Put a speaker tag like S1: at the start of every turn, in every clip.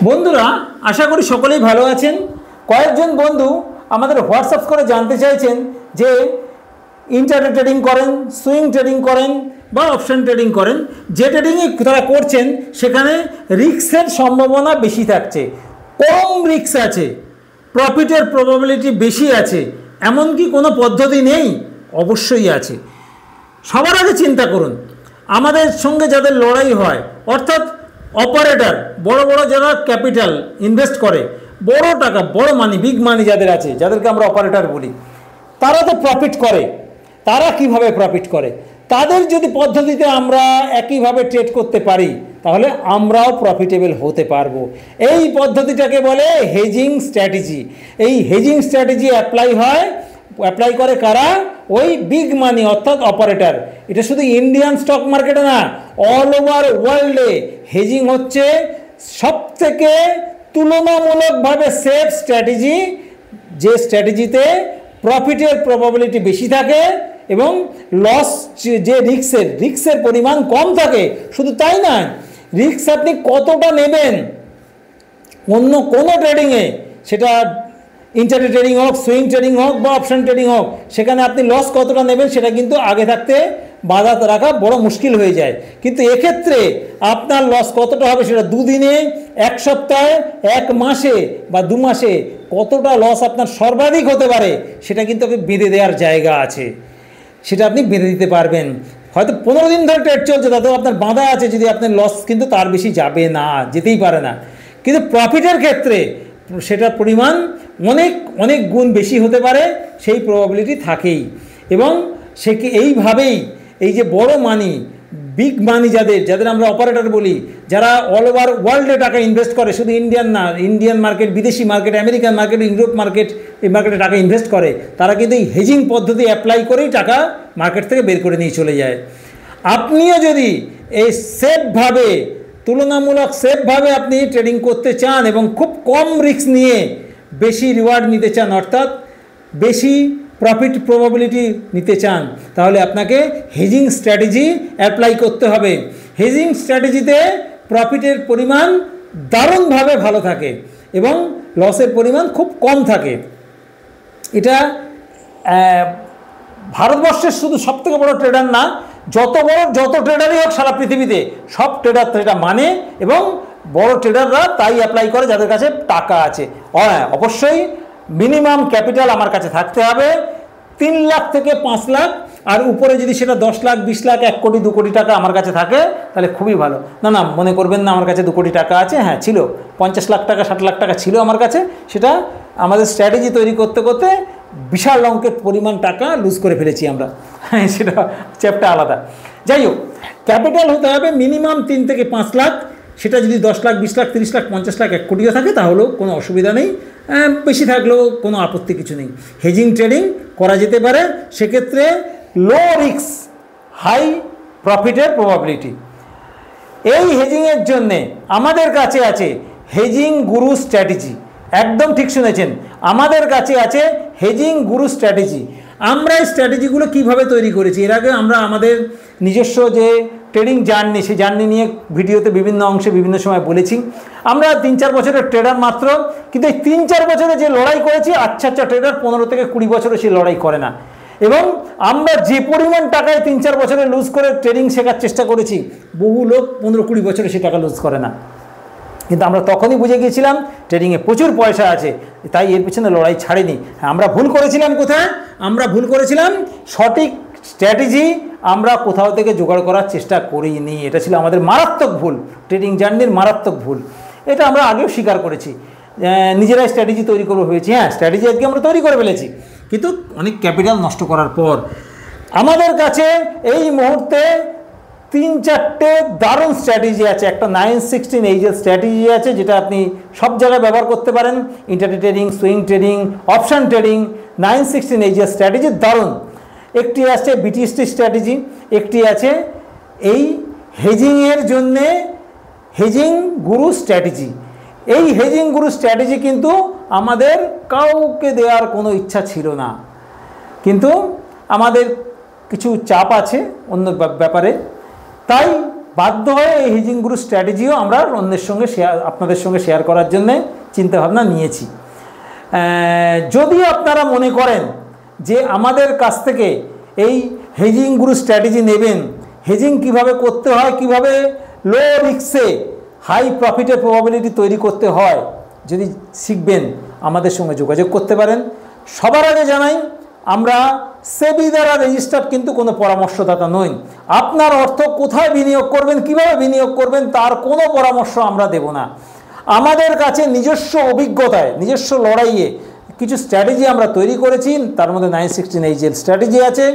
S1: বন্ধুরা, আশা করি সকলেই ভালো আছেন। কয়েকজন বন্ধু আমাদের হোয়াটসঅ্যাপ করে জানতে চাইছেন যে ইন্টারডে ট্রেডিং করেন, সুইং ট্রেডিং করেন বা অপশন ট্রেডিং করেন, যে ট্রেডিংয়ে তারা করছেন সেখানে রিস্কের সম্ভাবনা বেশি থাকছে, কম রিস্ক আছে, প্রফিটের প্রবাবিলিটি বেশি আছে, এমন কি কোনো পদ্ধতি নেই? অবশ্যই আছে। সবার আগে চিন্তা করুন, আমাদের সঙ্গে যাদের লড়াই হয়, অর্থাৎ অপারেটর, বড় বড় যারা ক্যাপিটাল ইনভেস্ট করে, বড় টাকা, বড় মানি, বিগ মানি যাদের আছে, যাদেরকে আমরা অপারেটর বলি, তারা তো প্রফিট করে। তারা কিভাবে প্রফিট করে? তাদের যদি পদ্ধতিতে আমরা একইভাবে ট্রেড করতে পারি, তাহলে আমরাও প্রফিটেবল হতে পারবো। এই পদ্ধতিটাকে বলে হেজিং স্ট্র্যাটেজি। এই হেজিং স্ট্র্যাটেজি অ্যাপ্লাই করে কারা? ওই বিগ মানি অর্থাৎ অপারেটর। এটা শুধু ইন্ডিয়ান স্টক মার্কেটে না, অল ওভার ওয়ার্ল্ডে হেজিং হচ্ছে সবথেকে তুলনামূলকভাবে সেফ স্ট্র্যাটেজি, যে স্ট্র্যাটেজিতে প্রফিটের প্রবাবিলিটি বেশি থাকে এবং লস, যে রিস্কের পরিমাণ কম থাকে। শুধু তাই নয়, রিস্ক আপনি কতটা নেবেন অন্য কোনো ট্রেডিংয়ে, সেটা ইন্টারডে ট্রেডিং হোক, সুইং ট্রেডিং হোক বা অপশন ট্রেডিং হোক, সেখানে আপনি লস কতটা নেবেন সেটা কিন্তু আগে থাকতে বাধা রাখা বড় মুশকিল হয়ে যায়। কিন্তু এক্ষেত্রে আপনার লস কতটা হবে সেটা দুদিনে, এক সপ্তাহে, এক মাসে বা দু মাসে কতটা লস আপনার সর্বাধিক হতে পারে সেটা কিন্তু আপনি বেঁধে দেওয়ার জায়গা আছে, সেটা আপনি বেঁধে দিতে পারবেন। হয়তো 15 দিন ধরে ট্রেড চলছে, তাতেও আপনার বাঁধা আছে, যদি আপনার লস কিন্তু তার বেশি যাবে না, যেতেই পারে না। কিন্তু প্রফিটের ক্ষেত্রে সেটার পরিমাণ অনেক অনেক গুণ বেশি হতে পারে, সেই প্রবাবিলিটি থাকেই। এবং সে এইভাবেই এই যে বড় মানি, বিগ মানি, যাদের আমরা অপারেটর বলি, যারা অল ওভার ওয়ার্ল্ডে টাকা ইনভেস্ট করে, শুধু ইন্ডিয়ান না, ইন্ডিয়ান মার্কেট, বিদেশি market, American market, Europe market, এই মার্কেটে টাকা ইনভেস্ট করে, তারা কিন্তু এই হেজিং পদ্ধতি অ্যাপ্লাই করেই টাকা মার্কেট থেকে বের করে নিয়ে চলে যায়। আপনিও যদি এই সেফভাবে, তুলনামূলক সেফভাবে আপনি ট্রেডিং করতে চান এবং খুব কম রিস্ক নিয়ে বেশি রিওয়ার্ড নিতে চান, অর্থাৎ বেশি প্রফিট প্রবাবিলিটি নিতে চান, তাহলে আপনাকে হেজিং স্ট্র্যাটেজি অ্যাপ্লাই করতে হবে। হেজিং স্ট্র্যাটেজিতে প্রফিটের পরিমাণ দারুণভাবে ভালো থাকে এবং লসের পরিমাণ খুব কম থাকে। এটা ভারতবর্ষের শুধু সবথেকে বড় ট্রেডার না, যত ট্রেডারই হোক সারা পৃথিবীতে, সব ট্রেডার এটা মানে এবং বড় ট্রেডাররা তাই অ্যাপ্লাই করে যাদের কাছে টাকা আছে। হ্যাঁ, অবশ্যই মিনিমাম ক্যাপিটাল আমার কাছে থাকতে হবে 3 লাখ থেকে 5 লাখ, আর উপরে যদি সেটা 10 লাখ, 20 লাখ, 1 কোটি, 2 কোটি টাকা আমার কাছে থাকে তাহলে খুবই ভালো। না, মনে করবেন না আমার কাছে 2 কোটি টাকা আছে। হ্যাঁ, ছিল 50 লাখ টাকা, 60 লাখ টাকা ছিল আমার কাছে। সেটা আমাদের স্ট্র্যাটেজি তৈরি করতে করতে বিশাল অঙ্কের পরিমাণ টাকা লুজ করে ফেলেছি আমরা। হ্যাঁ, সেটা চ্যাপটা আলাদা। যাই হোক, ক্যাপিটাল হতে হবে মিনিমাম 3 থেকে 5 লাখ। সেটা যদি 10 লাখ, 20 লাখ, 30 লাখ, 50 লাখ, 1 কোটিও থাকে তাহলেও কোনো অসুবিধা নেই, বেশি থাকলেও কোনো আপত্তি কিছু নেই। হেজিং ট্রেডিং করা যেতে পারে, সেক্ষেত্রে লো রিস্ক, হাই প্রফিটের প্রবাবিলিটি। এই হেজিংয়ের জন্যে আমাদের কাছে আছে হেজিং গুরু স্ট্র্যাটেজি। একদম ঠিক শুনেছেন, আমাদের কাছে আছে হেজিং গুরু স্ট্র্যাটেজি। আমরা এই স্ট্র্যাটেজিগুলো কীভাবে তৈরি করেছি, এর আগে আমরা আমাদের নিজস্ব যে ট্রেডিং জার্নি, সেই জার্নি নিয়ে ভিডিওতে বিভিন্ন অংশে বিভিন্ন সময় বলেছি। আমরা 3-4 বছরের ট্রেডার মাত্র, কিন্তু এই 3-4 বছরে যে লড়াই করেছি, আচ্ছা ট্রেডার 15 থেকে 20 বছরে সে লড়াই করে না। এবং আমরা যে পরিমাণ টাকায় 3-4 বছরে লুজ করে ট্রেডিং শেখার চেষ্টা করেছি, বহু লোক 15-20 বছরে সে টাকা লুজ করে না। কিন্তু আমরা তখনই বুঝে গিয়েছিলাম ট্রেডিংয়ে প্রচুর পয়সা আছে, তাই এর পিছনে লড়াই ছাড়িনি। হ্যাঁ, আমরা ভুল করেছিলাম কোথায়? আমরা ভুল করেছিলাম সঠিক স্ট্র্যাটেজি আমরা কোথাও থেকে জোগাড় করার চেষ্টা করিনি। এটা ছিল আমাদের মারাত্মক ভুল, ট্রেডিং জার্নির মারাত্মক ভুল। এটা আমরা আগেও স্বীকার করেছি, নিজেরাই স্ট্র্যাটেজি তৈরি করে হয়েছি। হ্যাঁ, স্ট্র্যাটেজি আজকে আমরা তৈরি করে ফেলেছি, কিন্তু অনেক ক্যাপিটাল নষ্ট করার পর। আমাদের কাছে এই মুহূর্তে 3-4টে দারুণ স্ট্র্যাটেজি আছে। একটা 9-16 এইজের স্ট্র্যাটেজি আছে, যেটা আপনি সব জায়গায় ব্যবহার করতে পারেন। Intraday trading, swing trading, option trading, 9-16 এইজের স্ট্র্যাটেজি দারুণ। একটি আছে বিটিএসটি স্ট্র্যাটেজি, একটি আছে এই হেজিংয়ের জন্যে হেজিং গুরু স্ট্র্যাটেজি। এই হেজিং গুরু স্ট্র্যাটেজি কিন্তু আমাদের কাউকে দেওয়ার কোনো ইচ্ছা ছিল না, কিন্তু আমাদের কিছু চাপ আছে অন্য ব্যাপারে, তাই বাধ্য হয়ে এই হেজিং গুরু স্ট্র্যাটেজিও আমরা অন্যের সঙ্গে আপনাদের সঙ্গে শেয়ার করার জন্যে চিন্তাভাবনা নিয়েছি। যদি আপনারা মনে করেন যে আমাদের কাছ থেকে এই হেজিং গুরু স্ট্র্যাটেজি নেবেন, হেজিং কিভাবে করতে হয়, কিভাবে লো রিস্কে হাই প্রফিটের প্রবাবিলিটি তৈরি করতে হয় যদি শিখবেন, আমাদের সঙ্গে যোগাযোগ করতে পারেন। সবার আগে জানাই, আমরা সেবি দ্বারা রেজিস্টার্ড কিন্তু কোনো পরামর্শদাতা নই। আপনার অর্থ কোথায় বিনিয়োগ করবেন, কিভাবে বিনিয়োগ করবেন তার কোনো পরামর্শ আমরা দেব না। আমাদের কাছে নিজস্ব অভিজ্ঞতায়, নিজস্ব লড়াইয়ে কিছু স্ট্র্যাটেজি আমরা তৈরি করেছি। তার মধ্যে 916 স্ট্র্যাটেজি আছে,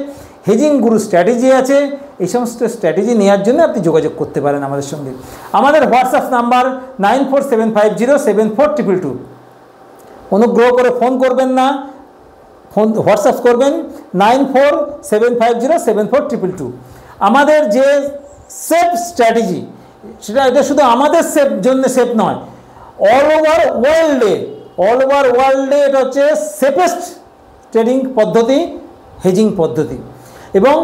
S1: হেজিং গুরু স্ট্র্যাটেজি আছে। এই সমস্ত স্ট্র্যাটেজি নেওয়ার জন্য আপনি যোগাযোগ করতে পারেন আমাদের সঙ্গে। আমাদের হোয়াটসঅ্যাপ নাম্বার 9475074222। অনুগ্রহ করে ফোন করবেন না, হোয়াটসঅ্যাপ করবেন 9475074222। আমাদের যে সেফ স্ট্র্যাটেজি, এটা শুধু আমাদের সেফ জন্য সেফ নয়, অল ওভার ওয়ার্ল্ডে এটা হচ্ছে সেফেস্ট ট্রেডিং পদ্ধতি, হেজিং পদ্ধতি। এবং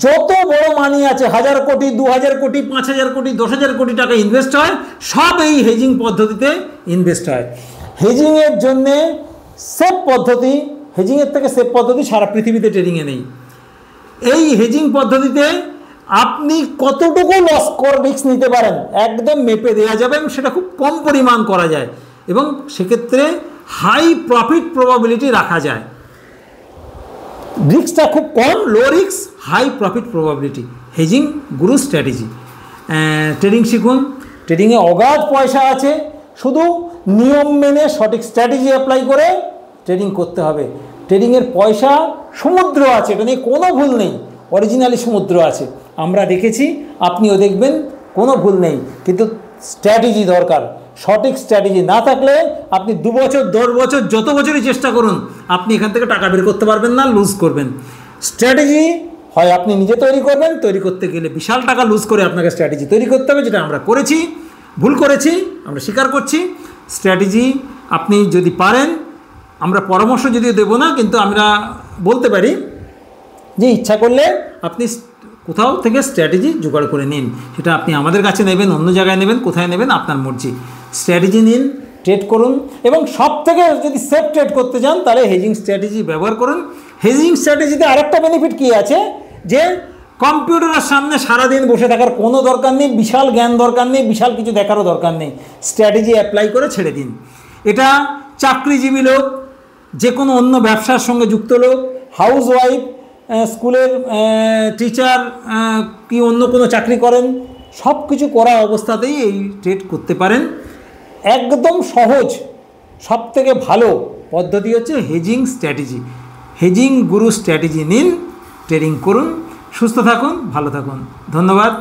S1: যত বড় মানি আছে, 1000 কোটি, 2000 কোটি, 5000 কোটি, 10,000 কোটি টাকা ইনভেস্ট হয়, সব এই হেজিং পদ্ধতিতে ইনভেস্ট হয়। হেজিংয়ের জন্যে সেফ পদ্ধতি, হেজিংয়ের থেকে সেফ পদ্ধতি সারা পৃথিবীতে ট্রেডিংয়ে নেই। এই হেজিং পদ্ধতিতে আপনি কতটুকু লস রিস্ক নিতে পারেন একদম মেপে দেওয়া যাবে, এবং সেটা খুব কম পরিমাণ করা যায়, এবং সেক্ষেত্রে হাই প্রফিট প্রবাবিলিটি রাখা যায়। রিস্কটা খুব কম, low risk high profit probability, hedging গুরু স্ট্র্যাটেজি। ট্রেডিং শিখুন, ট্রেডিংয়ে অগাধ পয়সা আছে, শুধু নিয়ম মেনে সঠিক স্ট্র্যাটেজি অ্যাপ্লাই করে ট্রেডিং করতে হবে। ট্রেডিংয়ের পয়সা সমুদ্র আছে, এটা নিয়ে কোনো ভুল নেই, অরিজিনালি সমুদ্র আছে, আমরা দেখেছি, আপনিও দেখবেন, কোনো ভুল নেই। কিন্তু স্ট্র্যাটেজি দরকার। সঠিক স্ট্র্যাটেজি না থাকলে আপনি 2 বছর 10 বছর যত বছরই চেষ্টা করুন, আপনি এখান থেকে টাকা বের করতে পারবেন না, লুজ করবেন। স্ট্র্যাটেজি হয় আপনি নিজে তৈরি করবেন, তৈরি করতে গেলে বিশাল টাকা লুজ করে আপনাকে স্ট্র্যাটেজি তৈরি করতে হবে, যেটা আমরা করেছি, ভুল করেছি, আমরা স্বীকার করছি। স্ট্র্যাটেজি আপনি যদি পারেন, আমরা পরামর্শ যদিও দেবো না, কিন্তু আমরা বলতে পারি যে ইচ্ছা করলে আপনি কোথাও থেকে স্ট্র্যাটেজি জোগাড় করে নিন। সেটা আপনি আমাদের কাছে নেবেন, অন্য জায়গায় নেবেন, কোথায় নেবেন আপনার মর্জি। স্ট্র্যাটেজি নিন, ট্রেড করুন, এবং সব থেকে যদি সেফ ট্রেড করতে চান তাহলে হেজিং স্ট্র্যাটেজি ব্যবহার করুন। হেজিং স্ট্র্যাটেজিতে আরেকটা বেনিফিট কী আছে, যে কম্পিউটারের সামনে সারাদিন বসে থাকার কোনো দরকার নেই, বিশাল জ্ঞান দরকার নেই, বিশাল কিছু দেখারও দরকার নেই। স্ট্র্যাটেজি অ্যাপ্লাই করে ছেড়ে দিন। এটা চাকরিজীবী লোক, যে কোনো অন্য ব্যবসার সঙ্গে যুক্ত লোক, হাউস ওয়াইফ, স্কুলের টিচার, কি অন্য কোনো চাকরি করেন, সব কিছু করা অবস্থাতেই এই ট্রেড করতে পারেন। একদম সহজ, সব থেকে ভালো পদ্ধতি হচ্ছে হেজিং স্ট্র্যাটেজি। হেজিং গুরু স্ট্র্যাটেজি নিন, ট্রেডিং করুন, সুস্থ থাকুন, ভালো থাকুন। ধন্যবাদ।